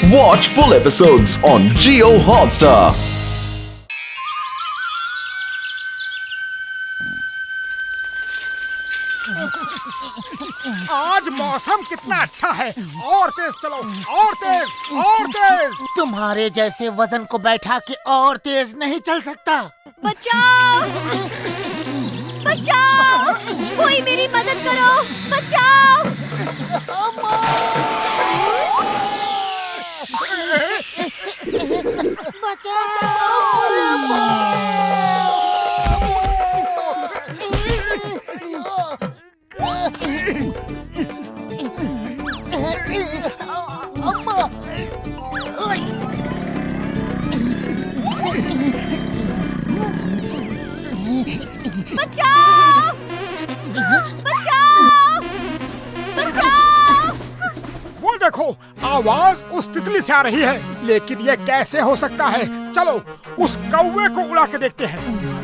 Watch full episodes on Jio Hotstar. आज मौसम कितना अच्छा है। और तेज चलो, और तेज, और तेज। तुम्हारे जैसे वजन को बैठा के और तेज नहीं चल सकता। बचाओ! बचाओ! कोई मेरी मदद करो! बचाओ! बचाओ! बचाओ! बचाओ! वो देखो, आवाज उस तितली से आ रही है, लेकिन ये कैसे हो सकता है? चलो उस कौवे को उड़ा के देखते हैं।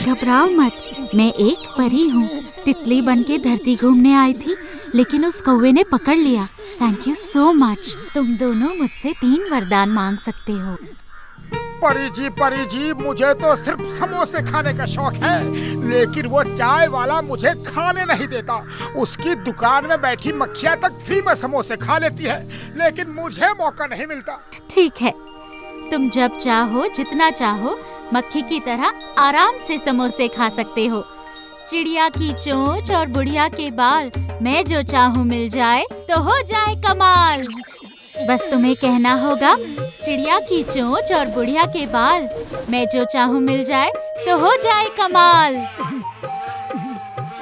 घबराओ मत, मैं एक परी हूँ। तितली बन के धरती घूमने आई थी, लेकिन उस कौवे ने पकड़ लिया। Thank you so much. तुम दोनों मुझसे 3 वरदान मांग सकते हो। परी जी, मुझे तो सिर्फ समोसे खाने का शौक है, लेकिन वो चाय वाला मुझे खाने नहीं देता। उसकी दुकान में बैठी मक्खियाँ तक फ्री में समोसे खा लेती है, लेकिन मुझे मौका नहीं मिलता। ठीक है, तुम जब चाहो, जितना चाहो, मक्खी की तरह आराम से समोसे खा सकते हो। चिड़िया की चोंच और बुढ़िया के बाल, मैं जो चाहूँ मिल जाए तो हो जाए कमाल। बस तुम्हें कहना होगा, चिड़िया की चोंच और बुढ़िया के बाल, मैं जो चाहूँ मिल जाए तो हो जाए कमाल।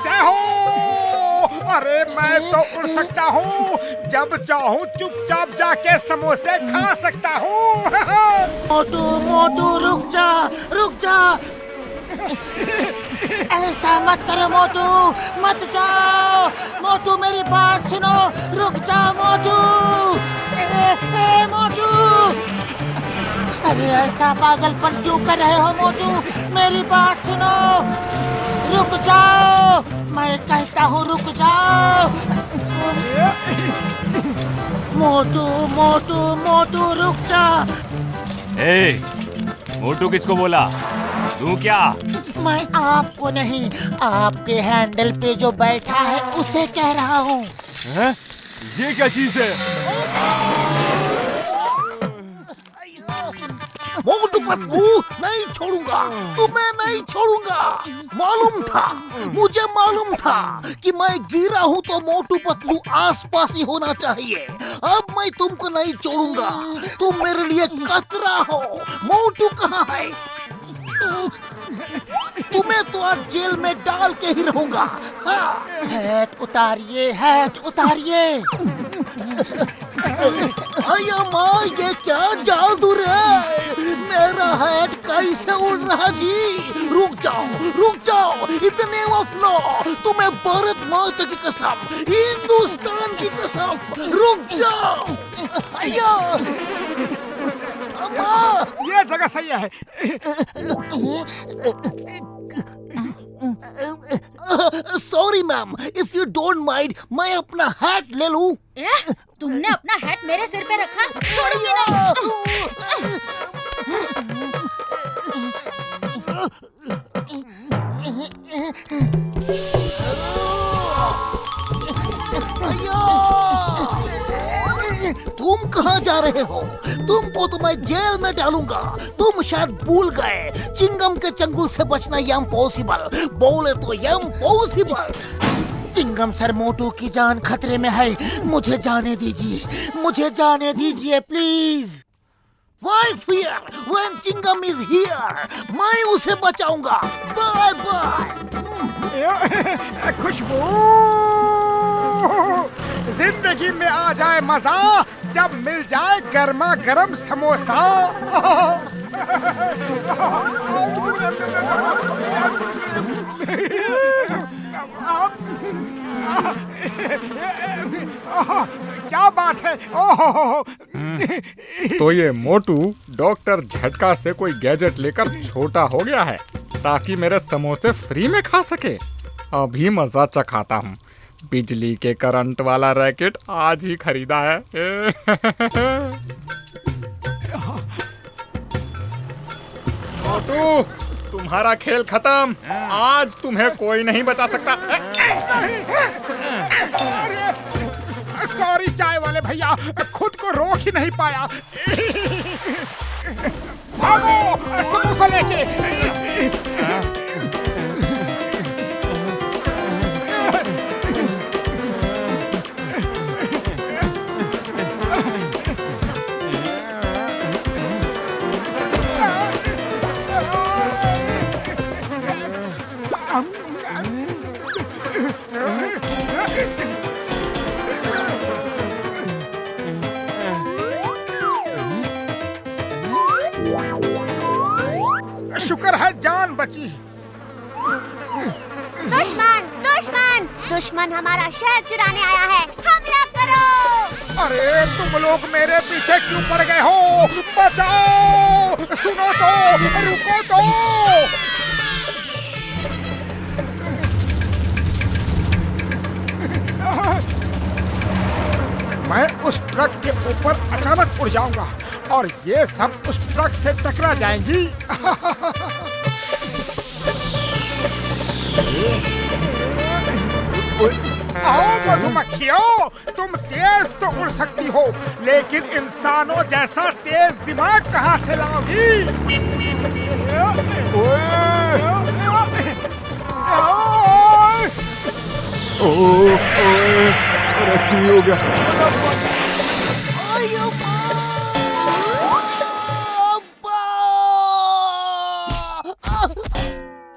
जय हो! अरे मैं तो उड़ सकता हूँ, जब चाहूँ चुपचाप जाके समोसे खा सकता हूँ। मोटू मोटू रुक जा, रुक जा। ऐसा मत करो मोटू, मत जाओ। मोटू मेरी बात सुनो, रुक जा मोटू। ए मोटू, अरे ऐसा पागलपन क्यों कर रहे हो मोटू? मेरी बात सुनो, रुक जाओ। मैं कहता हूँ रुक जाओ। मोटू मोटू मोटू रुक जा। ए, मोटू किसको बोला? तू क्या? मैं आपको नहीं, आपके हैंडल पे जो बैठा है उसे कह रहा हूँ। ये क्या चीज है? मोटू पतलू, नहीं छोड़ूंगा, तुम्हें नहीं छोड़ूंगा। मालूम था, मुझे मालूम था कि मैं गिरा हूँ तो मोटू पतलू आसपास ही होना चाहिए। अब मैं तुमको नहीं छोड़ूंगा, तुम मेरे लिए खतरा हो। मोटू कहाँ है? तुम्हें तो आज जेल में डाल के ही रहूंगा। हाँ। हैट उतारिए, हैट उतारिए। अया माँ, ये क्या जादू है? मेरा हैट कैसे उड़ रहा जी? रुक जाओ, इतने वफलो। तुम्हें भारत माता की कसम, हिंदुस्तान की कसम, रुक जाओ। अया ये जगह सही है। Sorry ma'am, if you don't mind, मैं अपना हैट ले लूं? तुमने अपना हैट मेरे सिर पे रखा, छोड़ूंगी नहीं। तुम कहाँ जा रहे हो? तुमको तो मैं जेल में डालूंगा। तुम शायद भूल गए, चिंगम के चंगुल से बचना इम्पॉसिबल, बोले तो इम्पॉसिबल। चिंगम सर, मोटू की जान खतरे में है। मुझे जाने दीजिए please. Why fear when Chingam is here? मैं उसे बचाऊंगा। Bye bye. खुशबू, जिंदगी में आ जाए मजा जब मिल जाए गर्मा गर्म समोसा। क्या बात है? ओह तो ये मोटू डॉक्टर झटका से कोई गैजेट लेकर छोटा हो गया है ताकि मेरे समोसे फ्री में खा सके। अभी मजा चखाता हूँ। बिजली के करंट वाला रैकेट आज ही खरीदा है। मोटू, तुम्हारा खेल खत्म। आज तुम्हें कोई नहीं बचा सकता। सॉरी चाय वाले भैया, खुद को रोक ही नहीं पाया। भागो समोसा लेके। शुक्र है जान बची। दुश्मन दुश्मन दुश्मन हमारा शहर चुराने आया है, हमला करो। अरे तुम लोग मेरे पीछे क्यों पड़ गए हो? बचाओ! सुनो तो, रुको तो। मैं उस ट्रक के ऊपर अचानक उड़ जाऊंगा और ये सब उस ट्रक से टकरा जाएंगी। आओ मधुमक्खियों, तुम तेज तो उड़ सकती हो, लेकिन इंसानों जैसा तेज दिमाग कहाँ से लाओगी? हो गया।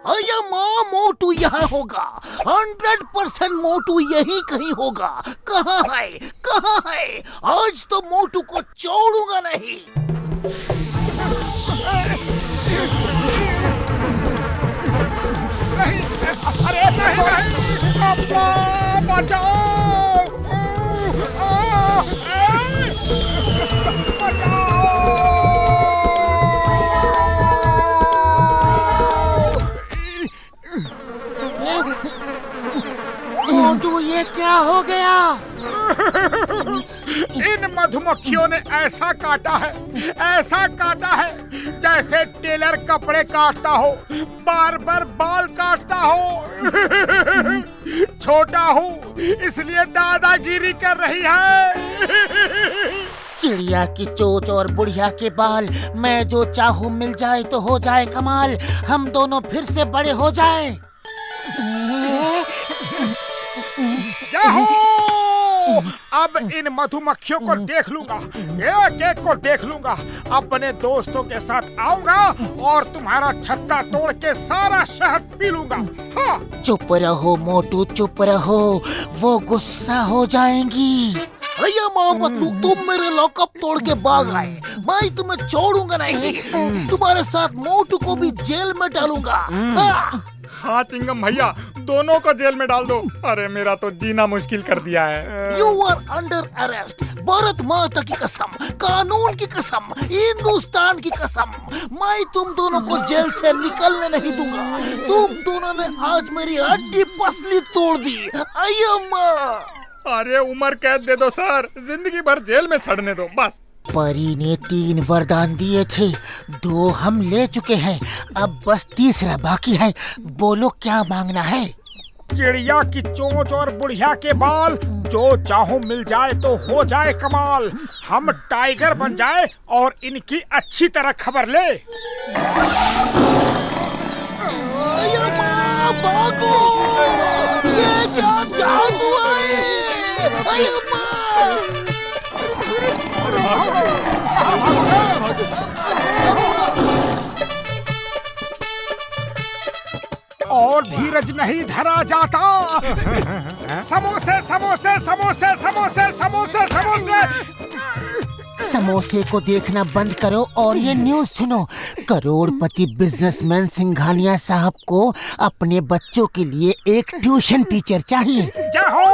अरे माँ, मोटू यहाँ होगा। 100% मोटू यही कहीं होगा। कहाँ है? कहाँ है? आज तो मोटू को छोड़ूंगा नहीं। अरे नहीं, अब्बा बचाओ! मोटू, ये क्या हो गया? इन मधुमक्खियों ने ऐसा काटा है जैसे टेलर कपड़े काटता हो, बार बार बाल काटता हो। छोटा हूँ इसलिए दादागिरी कर रही है। चिड़िया की चोंच और बुढ़िया के बाल, मैं जो चाहूँ मिल जाए तो हो जाए कमाल। हम दोनों फिर से बड़े हो जाए। जाओ! अब इन मधुमक्खियों को देख लूंगा, एक एक को देख लूंगा। अपने दोस्तों के साथ आऊंगा और तुम्हारा छत्ता तोड़ के सारा शहद पी लूंगा। हाँ। चुप रहो मोटू, चुप रहो, वो गुस्सा हो जाएंगी। भैया माँ पतलू, तुम मेरे लॉकअप तोड़ के भाग आए, मैं तुम्हें छोड़ूंगा नहीं। तुम्हारे साथ मोटू को भी जेल में डालूंगा। हाँ चिंगम भैया, दोनों को जेल में डाल दो। अरे मेरा तो जीना मुश्किल कर दिया है। You are under arrest. Bharat Mata की कसम, कानून की कसम, हिंदुस्तान की कसम, मैं तुम दोनों को जेल से निकलने नहीं दूंगा। तुम दोनों ने आज मेरी हड्डी पसली तोड़ दी। अय्यम्मा! अरे उम्र कैद दे दो सर, जिंदगी भर जेल में सड़ने दो बस। परी ने 3 वरदान दिए थे, 2 हम ले चुके हैं, अब बस तीसरा बाकी है। बोलो क्या मांगना है? चिड़िया की चोंच और बुढ़िया के बाल, जो चाहो मिल जाए तो हो जाए कमाल। हम टाइगर बन जाए और इनकी अच्छी तरह खबर ले। भागो! ये क्या जादू है? और धीरज नहीं धरा जाता। समोसे समोसे समोसे समोसे समोसे समोसे। समोसे को देखना बंद करो और ये न्यूज़ सुनो। करोड़पति बिजनेसमैन सिंघानिया साहब को अपने बच्चों के लिए एक ट्यूशन टीचर चाहिए। जाओ,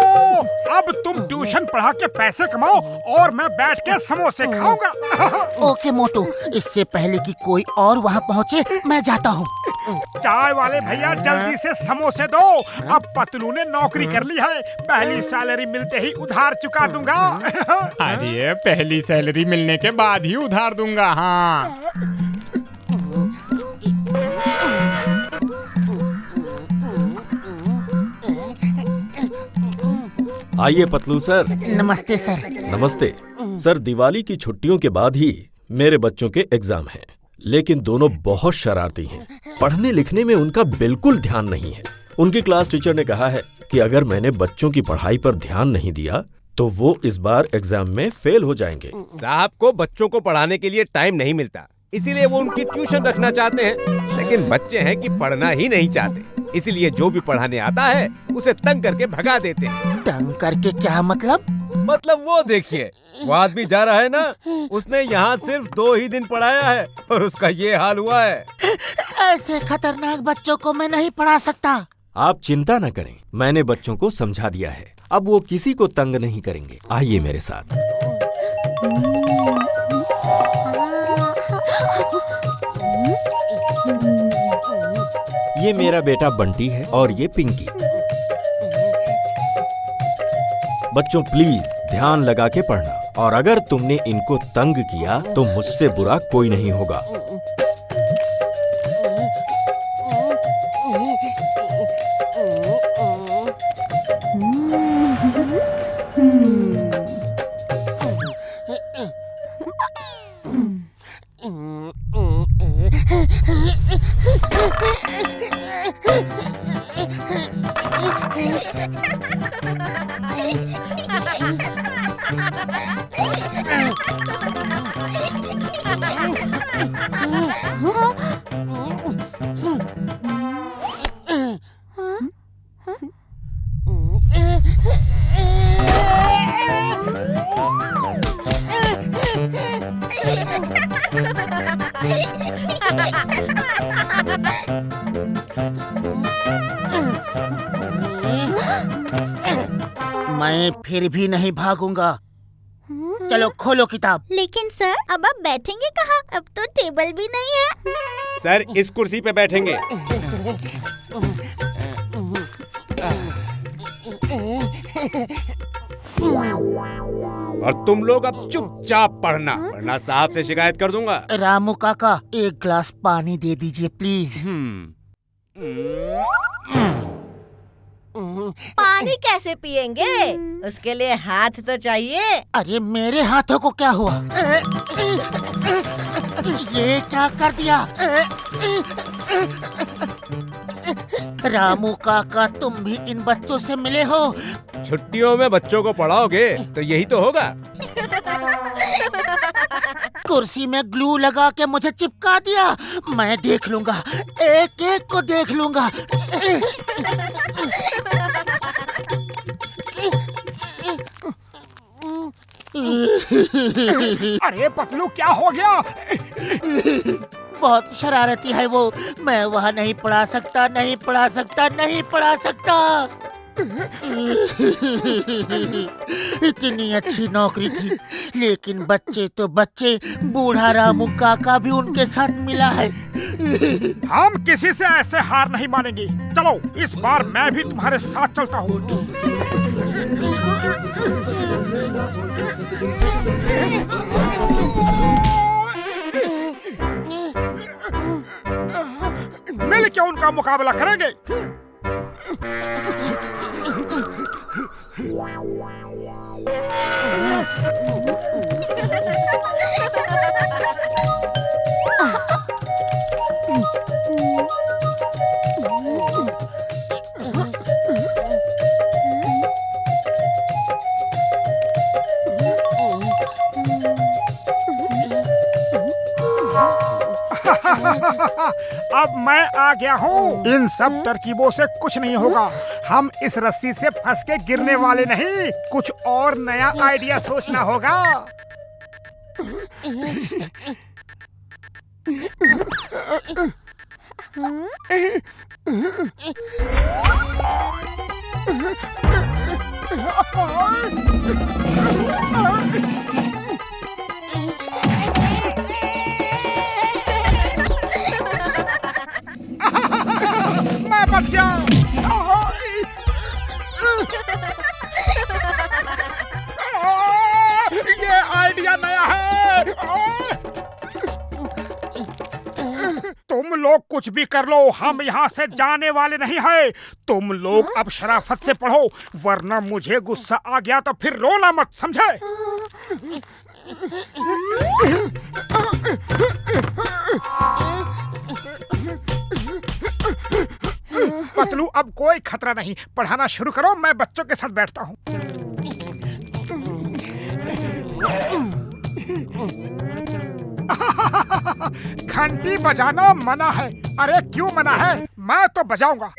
अब तुम ट्यूशन पढ़ा के पैसे कमाओ और मैं बैठ के समोसे खाऊंगा। ओके मोटू, इससे पहले कि कोई और वहाँ पहुँचे मैं जाता हूँ। चाय वाले भैया जल्दी से समोसे दो। अब पतलू ने नौकरी कर ली है, पहली सैलरी मिलते ही उधार चुका दूंगा। अरे पहली सैलरी मिलने के बाद ही उधार दूंगा। हाँ आइए पतलू सर। नमस्ते सर। नमस्ते सर। दिवाली की छुट्टियों के बाद ही मेरे बच्चों के एग्जाम हैं, लेकिन दोनों बहुत शरारती हैं। पढ़ने लिखने में उनका बिल्कुल ध्यान नहीं है। उनकी क्लास टीचर ने कहा है कि अगर मैंने बच्चों की पढ़ाई पर ध्यान नहीं दिया तो वो इस बार एग्जाम में फेल हो जाएंगे। साहब को बच्चों को पढ़ाने के लिए टाइम नहीं मिलता, इसीलिए वो उनकी ट्यूशन रखना चाहते हैं। लेकिन बच्चे हैं कि पढ़ना ही नहीं चाहते, इसीलिए जो भी पढ़ाने आता है उसे तंग करके भगा देते हैं। तंग करके क्या मतलब? मतलब वो देखिए, वो आदमी जा रहा है ना, उसने यहाँ सिर्फ 2 ही दिन पढ़ाया है और उसका ये हाल हुआ है। ऐसे खतरनाक बच्चों को मैं नहीं पढ़ा सकता। आप चिंता न करें, मैंने बच्चों को समझा दिया है। अब वो किसी को तंग नहीं करेंगे। आइए मेरे साथ। ये मेरा बेटा बंटी है और ये पिंकी। बच्चों प्लीज ध्यान लगा के पढ़ना, और अगर तुमने इनको तंग किया तो मुझसे बुरा कोई नहीं होगा। मैं फिर भी नहीं भागूंगा। चलो खोलो किताब। लेकिन सर, अब आप बैठेंगे कहाँ? अब तो टेबल भी नहीं है। सर इस कुर्सी पे बैठेंगे। और तुम लोग अब चुपचाप पढ़ना, वरना साहब से शिकायत कर दूंगा। रामू काका, एक ग्लास पानी दे दीजिए प्लीज। पानी कैसे पिएंगे? उसके लिए हाथ तो चाहिए। अरे मेरे हाथों को क्या हुआ? ये क्या कर दिया? रामू काका, तुम भी इन बच्चों से मिले हो? छुट्टियों में बच्चों को पढ़ाओगे तो यही तो होगा। कुर्सी में ग्लू लगा के मुझे चिपका दिया। मैं देख लूंगा, एक एक को देख लूंगा। अरे पतलू, क्या हो गया? बहुत शरारती है वो। मैं वहाँ नहीं पढ़ा सकता, नहीं पढ़ा सकता, नहीं पढ़ा सकता। इतनी अच्छी नौकरी थी, लेकिन बच्चे तो बच्चे, बूढ़ा रामू काका भी उनके साथ मिला है। हम किसी से ऐसे हार नहीं मानेंगे। चलो, इस बार मैं भी तुम्हारे साथ चलता हूँ। मिल के उनका मुकाबला करेंगे। अब मैं आ गया हूँ। इन सब तरकीबों से कुछ नहीं होगा। हम इस रस्सी से फंस के गिरने वाले नहीं, कुछ और नया आइडिया सोचना होगा। मैं बच गया। ये आइडिया नया है। तुम लोग कुछ भी कर लो, हम यहाँ से जाने वाले नहीं हैं। तुम लोग अब शराफत से पढ़ो, वरना मुझे गुस्सा आ गया तो फिर रोना मत, समझे? पतलू, अब कोई खतरा नहीं, पढ़ाना शुरू करो, मैं बच्चों के साथ बैठता हूँ। घंटी बजाना मना है। अरे क्यों मना है? मैं तो बजाऊंगा।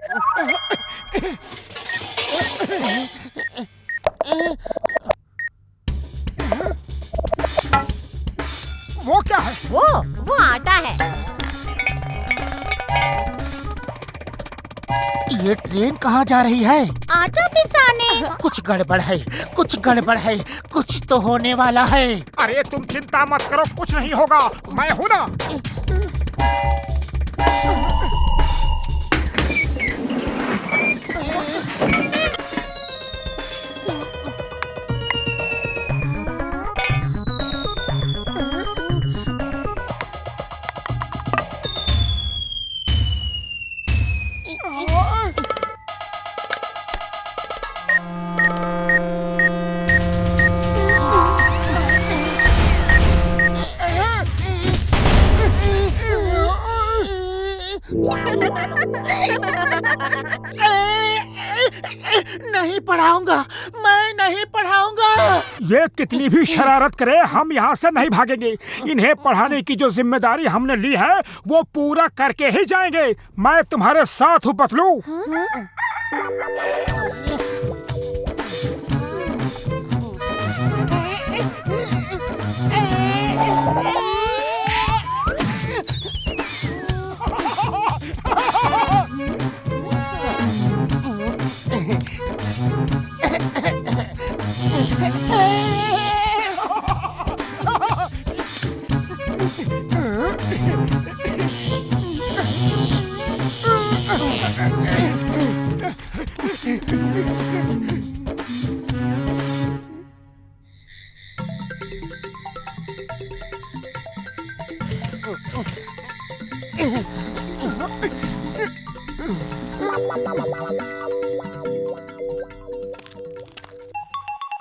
वो क्या है? वो आटा है। ये ट्रेन कहाँ जा रही है? आटा पिसाने। कुछ गड़बड़ है, कुछ गड़बड़ है, कुछ तो होने वाला है। अरे तुम चिंता मत करो, कुछ नहीं होगा, मैं हूं ना। नहीं पढ़ाऊंगा, मैं नहीं पढ़ाऊंगा। ये कितनी भी शरारत करे, हम यहाँ से नहीं भागेंगे। इन्हें पढ़ाने की जो जिम्मेदारी हमने ली है वो पूरा करके ही जाएंगे। मैं तुम्हारे साथ हूँ पतलू।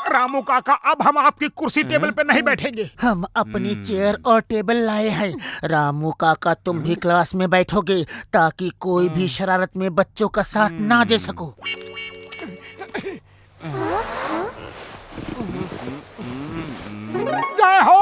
रामू काका, अब हम आपकी कुर्सी टेबल पे नहीं बैठेंगे। हम अपनी चेयर और टेबल लाए हैं। रामू काका, तुम भी क्लास में बैठोगे ताकि कोई भी शरारत में बच्चों का साथ ना दे सको। जय हो।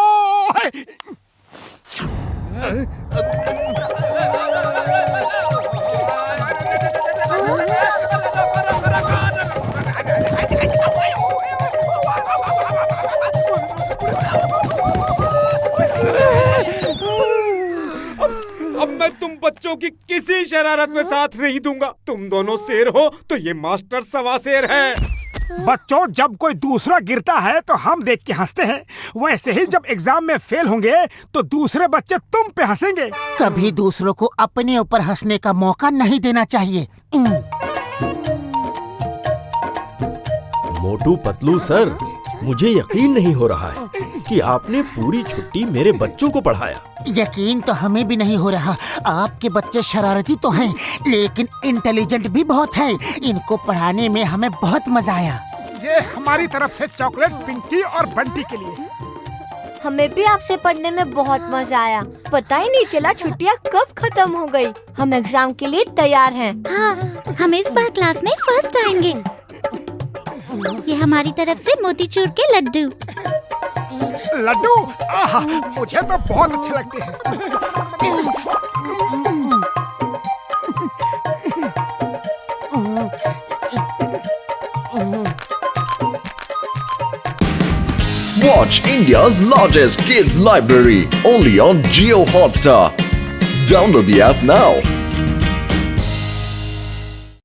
अब मैं तुम बच्चों की किसी शरारत में साथ नहीं दूंगा। तुम दोनों शेर हो तो ये मास्टर सवा शेर है। बच्चों, जब कोई दूसरा गिरता है तो हम देख के हंसते हैं, वैसे ही जब एग्जाम में फेल होंगे तो दूसरे बच्चे तुम पे हंसेंगे। कभी दूसरों को अपने ऊपर हंसने का मौका नहीं देना चाहिए। मोटू पतलू सर, मुझे यकीन नहीं हो रहा है कि आपने पूरी छुट्टी मेरे बच्चों को पढ़ाया। यकीन तो हमें भी नहीं हो रहा। आपके बच्चे शरारती तो हैं, लेकिन इंटेलिजेंट भी बहुत हैं। इनको पढ़ाने में हमें बहुत मजा आया। ये हमारी तरफ से चॉकलेट पिंकी और बंटी के लिए। हमें भी आपसे पढ़ने में बहुत मजा आया। पता ही नहीं चला छुट्टियाँ कब खत्म हो गई। हम एग्जाम के लिए तैयार हैं। हाँ, हम इस बार क्लास में फर्स्ट आएंगे। ये हमारी तरफ से मोतीचूर के लड्डू। लड्डू? आहा, मुझे तो बहुत अच्छे लगते हैं। Watch India's largest kids library only on Jio Hotstar. Download the app now.